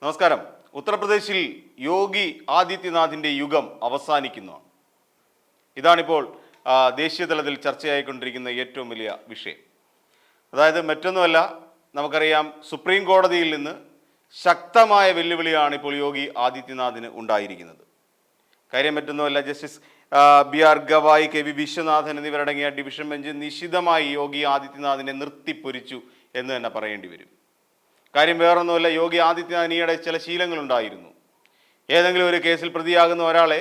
നമസ്കാരം. ഉത്തർപ്രദേശിൽ യോഗി ആദിത്യനാഥിൻ്റെ യുഗം അവസാനിക്കുന്നു. ഇതാണിപ്പോൾ ദേശീയ തലത്തിൽ ചർച്ചയായിക്കൊണ്ടിരിക്കുന്ന ഏറ്റവും വലിയ വിഷയം. അതായത് മറ്റൊന്നുമല്ല, നമുക്കറിയാം, സുപ്രീം കോടതിയിൽ നിന്ന് ശക്തമായ വെല്ലുവിളിയാണ് ഇപ്പോൾ യോഗി ആദിത്യനാഥിന് ഉണ്ടായിരിക്കുന്നത്. കാര്യം മറ്റൊന്നുമല്ല, justice BR Gavai, KV Viswanathan എന്നിവരടങ്ങിയ ഡിവിഷൻ ബെഞ്ച് നിശിതമായി യോഗി ആദിത്യനാഥിനെ നിർത്തിപ്പൊരിച്ചു എന്ന് തന്നെ പറയേണ്ടി വരും. കാര്യം വേറൊന്നുമല്ല, യോഗി ആദിത്യനാഥ് ഈയിടെ ചില ശീലങ്ങളുണ്ടായിരുന്നു. ഏതെങ്കിലും ഒരു കേസിൽ പ്രതിയാകുന്ന ഒരാളെ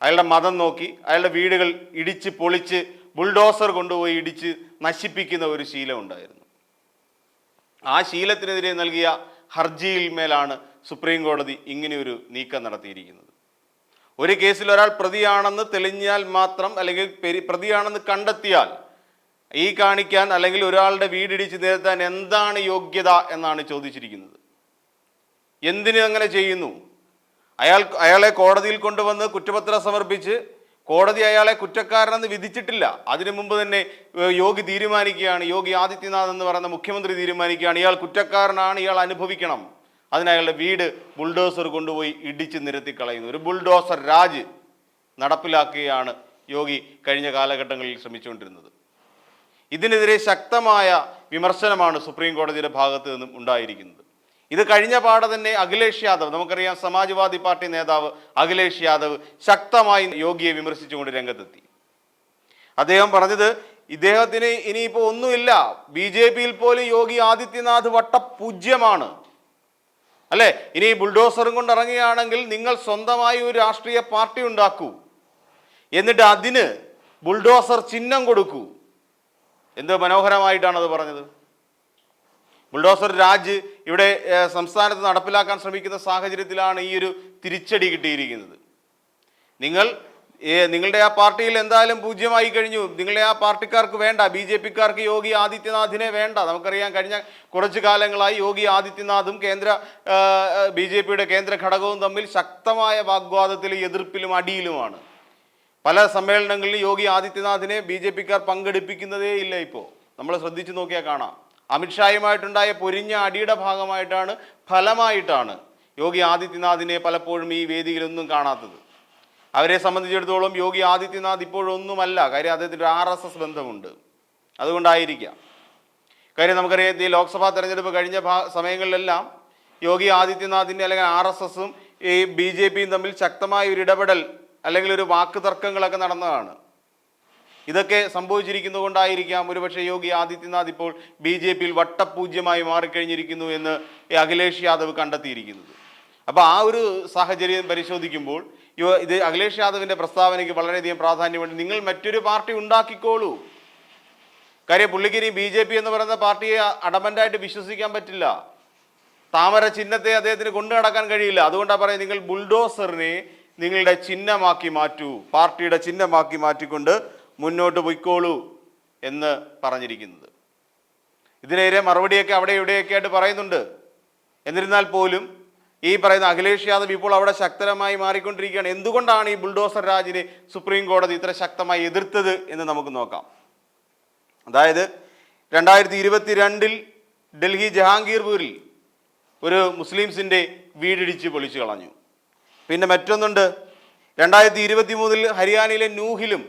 അയാളുടെ മതം നോക്കി അയാളുടെ വീടുകൾ ഇടിച്ച് പൊളിച്ച് ബുൾഡോസർ കൊണ്ടുപോയി ഇടിച്ച് നശിപ്പിക്കുന്ന ഒരു ശീലം ഉണ്ടായിരുന്നു. ആ ശീലത്തിനെതിരെ നൽകിയ ഹർജിയിൽ മേലാണ് സുപ്രീം കോടതി ഇങ്ങനെയൊരു നീക്കം നടത്തിയിരിക്കുന്നത്. ഒരു കേസിൽ ഒരാൾ പ്രതിയാണെന്ന് തെളിഞ്ഞാൽ മാത്രം, അല്ലെങ്കിൽ പ്രതിയാണെന്ന് കണ്ടെത്തിയാൽ ഈ കാണിക്കാൻ അല്ലെങ്കിൽ ഒരാളുടെ വീടിടിച്ച് നിരത്താൻ എന്താണ് യോഗ്യത എന്നാണ് ചോദിച്ചിരിക്കുന്നത്. എന്തിന് അങ്ങനെ ചെയ്യുന്നു? അയാളെ കോടതിയിൽ കൊണ്ടുവന്ന് കുറ്റപത്രം സമർപ്പിച്ച് കോടതി അയാളെ കുറ്റക്കാരനെന്ന് വിധിച്ചിട്ടില്ല. അതിനു മുമ്പ് തന്നെ യോഗി തീരുമാനിക്കുകയാണ്, യോഗി ആദിത്യനാഥ് എന്ന് പറയുന്ന മുഖ്യമന്ത്രി തീരുമാനിക്കുകയാണ്, ഇയാൾ കുറ്റക്കാരനാണ്, ഇയാൾ അനുഭവിക്കണം. അതിനയാളുടെ വീട് ബുൾഡോസർ കൊണ്ടുപോയി ഇടിച്ച് നിരത്തി കളയുന്നു. ഒരു ബുൾഡോസർ രാജ് നടപ്പിലാക്കുകയാണ് യോഗി കഴിഞ്ഞ കാലഘട്ടങ്ങളിൽ ശ്രമിച്ചുകൊണ്ടിരുന്നത്. ഇതിനെതിരെ ശക്തമായ വിമർശനമാണ് സുപ്രീം കോടതിയുടെ ഭാഗത്ത് നിന്നും ഉണ്ടായിരിക്കുന്നത്. ഇത് കഴിഞ്ഞ പാടെ തന്നെ അഖിലേഷ് യാദവ്, നമുക്കറിയാം, സമാജ്വാദി പാർട്ടി നേതാവ് അഖിലേഷ് യാദവ് ശക്തമായി യോഗിയെ വിമർശിച്ചുകൊണ്ട് രംഗത്തെത്തി. അദ്ദേഹം പറഞ്ഞത്, ഇദ്ദേഹത്തിന് ഇനിയിപ്പോൾ ഒന്നുമില്ല, BJP-യിൽ പോലും യോഗി ആദിത്യനാഥ് വട്ടപൂജ്യമാണ്, അല്ലേ? ഇനി ബുൾഡോസറും കൊണ്ട് ഇറങ്ങുകയാണെങ്കിൽ നിങ്ങൾ സ്വന്തമായി ഒരു രാഷ്ട്രീയ പാർട്ടി ഉണ്ടാക്കൂ, എന്നിട്ട് അതിന് ബുൾഡോസർ ചിഹ്നം കൊടുക്കൂ. എന്ത് മനോഹരമായിട്ടാണ് അത് പറഞ്ഞത്. ബുൾഡോസർ രാജ് ഇവിടെ സംസ്ഥാനത്ത് നടപ്പിലാക്കാൻ ശ്രമിക്കുന്ന സാഹചര്യത്തിലാണ് ഈ ഒരു തിരിച്ചടി കിട്ടിയിരിക്കുന്നത്. നിങ്ങളുടെ ആ പാർട്ടിയിൽ എന്തായാലും പൂജ്യമായി കഴിഞ്ഞു. നിങ്ങളുടെ ആ പാർട്ടിക്കാർക്ക് വേണ്ട, BJP-ക്കാർക്ക് യോഗി ആദിത്യനാഥിനെ വേണ്ട. നമുക്കറിയാം, കഴിഞ്ഞ കുറച്ചു കാലങ്ങളായി യോഗി ആദിത്യനാഥും BJP-യുടെ കേന്ദ്ര ഘടകവും തമ്മിൽ ശക്തമായ വാഗ്വാദത്തിലും എതിർപ്പിലും അടിയിലുമാണ്. പല സമ്മേളനങ്ങളിലും യോഗി ആദിത്യനാഥിനെ BJP-ക്കാർ പങ്കെടുപ്പിക്കുന്നതേ ഇല്ല. ഇപ്പോൾ നമ്മൾ ശ്രദ്ധിച്ചു നോക്കിയാൽ കാണാം, അമിത്ഷായുമായിട്ടുണ്ടായ പൊരിഞ്ഞ അടിയുടെ ഫലമായിട്ടാണ് യോഗി ആദിത്യനാഥിനെ പലപ്പോഴും ഈ വേദിയിലൊന്നും കാണാത്തത്. അവരെ സംബന്ധിച്ചിടത്തോളം യോഗി ആദിത്യനാഥ് ഇപ്പോഴൊന്നുമല്ല. കാര്യം അദ്ദേഹത്തിന് RSS ബന്ധമുണ്ട്, അതുകൊണ്ടായിരിക്കാം. കാര്യം നമുക്കറിയാം, ഈ ലോക്സഭാ തെരഞ്ഞെടുപ്പ് കഴിഞ്ഞ സമയങ്ങളിലെല്ലാം യോഗി ആദിത്യനാഥിൻ്റെ അല്ലെങ്കിൽ RSS-ഉം ഈ BJP-യും തമ്മിൽ ശക്തമായ ഒരു ഇടപെടൽ അല്ലെങ്കിൽ ഒരു വാക്ക് തർക്കങ്ങളൊക്കെ നടന്നതാണ്. ഇതൊക്കെ സംഭവിച്ചിരിക്കുന്നത് കൊണ്ടായിരിക്കാം ഒരുപക്ഷെ യോഗി ആദിത്യനാഥ് ഇപ്പോൾ BJP-യിൽ വട്ടപൂജ്യമായി മാറിക്കഴിഞ്ഞിരിക്കുന്നു എന്ന് അഖിലേഷ് യാദവ് കണ്ടെത്തിയിരിക്കുന്നത്. അപ്പോൾ ആ ഒരു സാഹചര്യം പരിശോധിക്കുമ്പോൾ ഇത് അഖിലേഷ് യാദവിൻ്റെ പ്രസ്താവനയ്ക്ക് വളരെയധികം പ്രാധാന്യമുണ്ട്. നിങ്ങൾ മറ്റൊരു പാർട്ടി ഉണ്ടാക്കിക്കോളൂ. കാര്യം പുള്ളിക്ക് BJP എന്ന് പറയുന്ന പാർട്ടിയെ അഡമൻ്റായിട്ട് വിശ്വസിക്കാൻ പറ്റില്ല. താമര ചിഹ്നത്തെ അദ്ദേഹത്തിന് കൊണ്ടു നടക്കാൻ കഴിയില്ല. അതുകൊണ്ടാണ് പറയുന്നത്, നിങ്ങൾ ബുൾഡോസറിനെ നിങ്ങളുടെ ചിഹ്നമാക്കി മാറ്റൂ, പാർട്ടിയുടെ ചിഹ്നമാക്കി മാറ്റിക്കൊണ്ട് മുന്നോട്ട് പോയിക്കോളൂ എന്ന് പറഞ്ഞിരിക്കുന്നത്. ഇതിനെതിരെ മറുപടിയൊക്കെ അവിടെ ഇവിടെയൊക്കെ ആയിട്ട് പറയുന്നുണ്ട്. എന്നിരുന്നാൽ പോലും ഈ പറയുന്ന അഖിലേഷ് യാദവ് ഇപ്പോൾ അവിടെ ശക്തമായി മാറിക്കൊണ്ടിരിക്കുകയാണ്. എന്തുകൊണ്ടാണ് ഈ ബുൾഡോസർ രാജിനെ സുപ്രീം കോടതി ഇത്ര ശക്തമായി എതിർത്തത് എന്ന് നമുക്ക് നോക്കാം. അതായത് 2022 ഡൽഹി ജഹാംഗീർപൂരിൽ ഒരു മുസ്ലിംസിൻ്റെ വീടിടിച്ച് പൊളിച്ചു കളഞ്ഞു. പിന്നെ മറ്റൊന്നുണ്ട്, 2023 ഹരിയാനയിലെ നൂഹിലും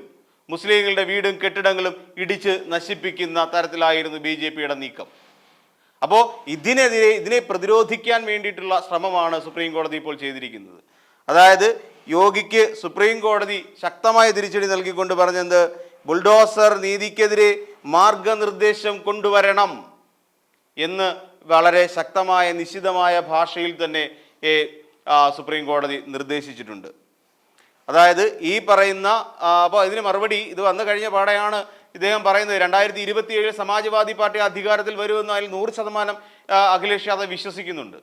മുസ്ലിങ്ങളുടെ വീടും കെട്ടിടങ്ങളും ഇടിച്ച് നശിപ്പിക്കുന്ന തരത്തിലായിരുന്നു BJP-യുടെ നീക്കം. അപ്പോൾ ഇതിനെ പ്രതിരോധിക്കാൻ വേണ്ടിയിട്ടുള്ള ശ്രമമാണ് സുപ്രീം കോടതി ഇപ്പോൾ ചെയ്തിരിക്കുന്നത്. അതായത് യോഗിക്ക് സുപ്രീം കോടതി ശക്തമായ തിരിച്ചടി നൽകിക്കൊണ്ട് പറഞ്ഞത്, ബുൾഡോസർ നീതിക്കെതിരെ മാർഗനിർദ്ദേശം കൊണ്ടുവരണം എന്ന് വളരെ ശക്തമായ നിശിതമായ ഭാഷയിൽ തന്നെ സുപ്രീം കോടതി നിർദ്ദേശിച്ചിട്ടുണ്ട്. അതായത് ഈ പറയുന്ന അപ്പോൾ ഇതിന് മറുപടി ഇത് വന്നു കഴിഞ്ഞ പാടെയാണ് ഇദ്ദേഹം പറയുന്നത്, 2027 സമാജ്വാദി പാർട്ടി അധികാരത്തിൽ വരുമെന്ന് അതിൽ 100% അഖിലേഷ് യാദവ് വിശ്വസിക്കുന്നുണ്ട്.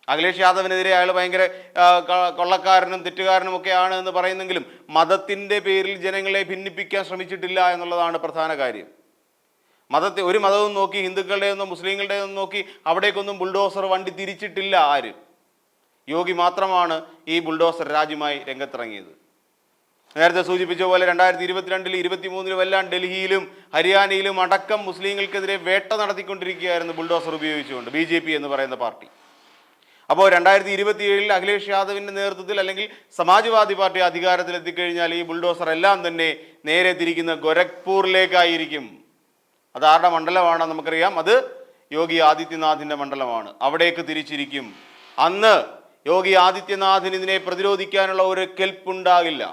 അഖിലേഷ് യാദവിനെതിരെ അയാൾ ഭയങ്കര കൊള്ളക്കാരനും തെറ്റുകാരനും ഒക്കെയാണ് എന്ന് പറയുന്നെങ്കിലും മതത്തിൻ്റെ പേരിൽ ജനങ്ങളെ ഭിന്നിപ്പിക്കാൻ ശ്രമിച്ചിട്ടില്ല എന്നുള്ളതാണ് പ്രധാന കാര്യം. ഒരു മതവും നോക്കി, ഹിന്ദുക്കളുടെയൊന്നും മുസ്ലിങ്ങളുടെയൊന്നും നോക്കി അവിടേക്കൊന്നും ബുൾഡോസർ വണ്ടി തിരിച്ചിട്ടില്ല ആര്. യോഗി മാത്രമാണ് ഈ ബുൾഡോസർ രാജുമായി രംഗത്തിറങ്ങിയത്. നേരത്തെ സൂചിപ്പിച്ച പോലെ 2022 23 എല്ലാം ഡൽഹിയിലും ഹരിയാനയിലും അടക്കം മുസ്ലിങ്ങൾക്കെതിരെ വേട്ട നടത്തിക്കൊണ്ടിരിക്കുകയായിരുന്നു ബുൾഡോസർ ഉപയോഗിച്ചുകൊണ്ട് BJP എന്ന് പറയുന്ന പാർട്ടി. അപ്പോൾ 2027 അഖിലേഷ് യാദവിൻ്റെ നേതൃത്വത്തിൽ അല്ലെങ്കിൽ സമാജ്വാദി പാർട്ടി അധികാരത്തിൽ എത്തിക്കഴിഞ്ഞാൽ ഈ ബുൾഡോസർ എല്ലാം തന്നെ നേരെ തിരിക്കുന്ന ഗോരഖ്പൂരിലേക്കായിരിക്കും. അത് ആരുടെ മണ്ഡലമാണ് നമുക്കറിയാം, അത് യോഗി ആദിത്യനാഥിൻ്റെ മണ്ഡലമാണ്. അവിടേക്ക് തിരിച്ചിരിക്കും. അന്ന് യോഗി ആദിത്യനാഥിന് ഇതിനെ പ്രതിരോധിക്കാനുള്ള ഒരു കെൽപ്പുണ്ടാകില്ല.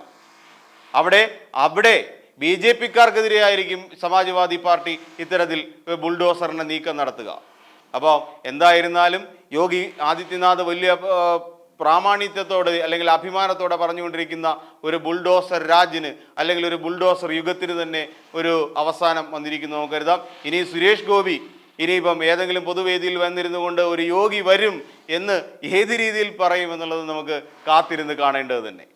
അവിടെ BJP-ക്കാർക്കെതിരെയായിരിക്കും സമാജ്വാദി പാർട്ടി ഇത്തരത്തിൽ ബുൾഡോസറിനെ നീക്കം നടത്തുക. അപ്പോൾ എന്തായിരുന്നാലും യോഗി ആദിത്യനാഥ് വലിയ പ്രാമാണിത്യത്തോടെ അല്ലെങ്കിൽ അഭിമാനത്തോടെ പറഞ്ഞുകൊണ്ടിരിക്കുന്ന ഒരു ബുൾഡോസർ രാജിന് അല്ലെങ്കിൽ ഒരു ബുൾഡോസർ യുഗത്തിന് തന്നെ ഒരു അവസാനം വന്നിരിക്കുന്നു നമുക്ക് കരുതാം. ഇനി സുരേഷ് ഗോപി ഇനിയിപ്പം ഏതെങ്കിലും പൊതുവേദിയിൽ വന്നിരുന്നു കൊണ്ട് ഒരു യോഗി വരും എന്ന് ഏത് രീതിയിൽ പറയും എന്നുള്ളത് നമുക്ക് കാത്തിരുന്ന് കാണേണ്ടത് തന്നെ.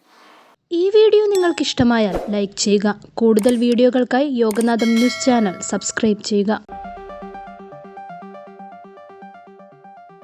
ഈ വീഡിയോ നിങ്ങൾക്ക് ഇഷ്ടമായാൽ ലൈക്ക് ചെയ്യുക. കൂടുതൽ വീഡിയോകൾക്കായി യോഗനാഥം ന്യൂസ് ചാനൽ സബ്സ്ക്രൈബ് ചെയ്യുക.